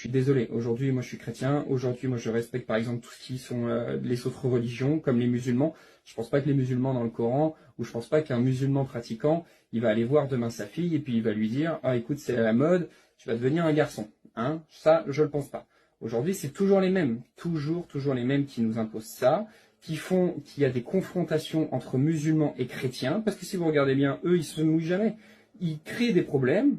suis désolé, aujourd'hui moi je suis chrétien, aujourd'hui moi je respecte par exemple tout ce qui sont les autres religions, comme les musulmans. Je pense pas que les musulmans dans le Coran, ou je pense pas qu'un musulman pratiquant, il va aller voir demain sa fille et puis il va lui dire « Ah écoute, c'est à la mode, tu vas devenir un garçon. » Hein, ça, je le pense pas. Aujourd'hui, c'est toujours les mêmes, toujours les mêmes qui nous imposent ça, qui font qu'il y a des confrontations entre musulmans et chrétiens, parce que si vous regardez bien, eux, ils se mouillent jamais. Ils créent des problèmes,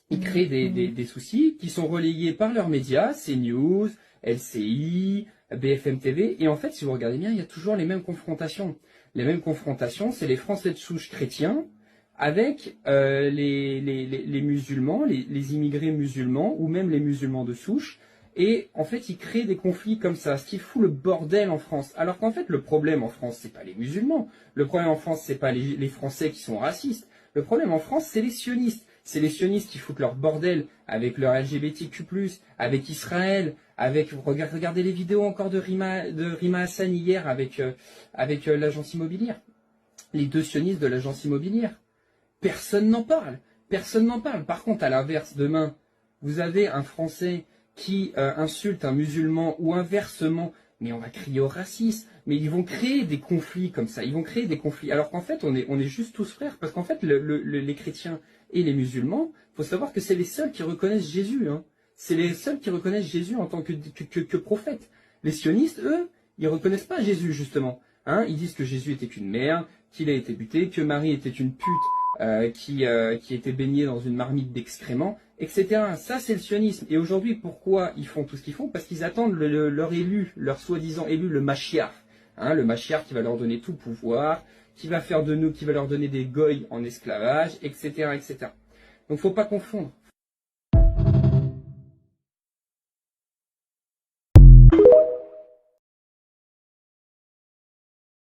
ils créent des soucis qui sont relayés par leurs médias, CNews, LCI, BFM TV, et en fait, si vous regardez bien, il y a toujours les mêmes confrontations. Les mêmes confrontations, c'est les Français de souche chrétiens avec les musulmans, les immigrés musulmans, ou même les musulmans de souche, et en fait, ils créent des conflits comme ça, ce qui fout le bordel en France. Alors qu'en fait, le problème en France, c'est pas les musulmans. Le problème en France, c'est pas les Français qui sont racistes. Le problème en France, c'est les sionistes. C'est les sionistes qui foutent leur bordel avec leur LGBTQ+, avec Israël, avec, regardez les vidéos encore de Rima Hassan hier avec l'agence immobilière. Les deux sionistes de l'agence immobilière. Personne n'en parle. Personne n'en parle. Par contre, à l'inverse, demain, vous avez un Français qui insulte un musulman ou inversement, mais on va crier au racisme, mais ils vont créer des conflits comme ça, ils vont créer des conflits, alors qu'en fait on est juste tous frères, parce qu'en fait les chrétiens et les musulmans, il faut savoir que c'est les seuls qui reconnaissent Jésus, hein. C'est les seuls qui reconnaissent Jésus en tant que prophète. Les sionistes, eux, ils reconnaissent pas Jésus justement, hein. Ils disent que Jésus était qu'une merde, qu'il a été buté, que Marie était une pute qui était baignée dans une marmite d'excréments, etc. Ça, c'est le sionisme. Et aujourd'hui, pourquoi ils font tout ce qu'ils font? Parce qu'ils attendent leur élu, leur soi-disant élu, le Mashiach. Hein, le Mashiach qui va leur donner tout pouvoir, qui va leur donner des goïs en esclavage, etc., etc. Donc, faut pas confondre.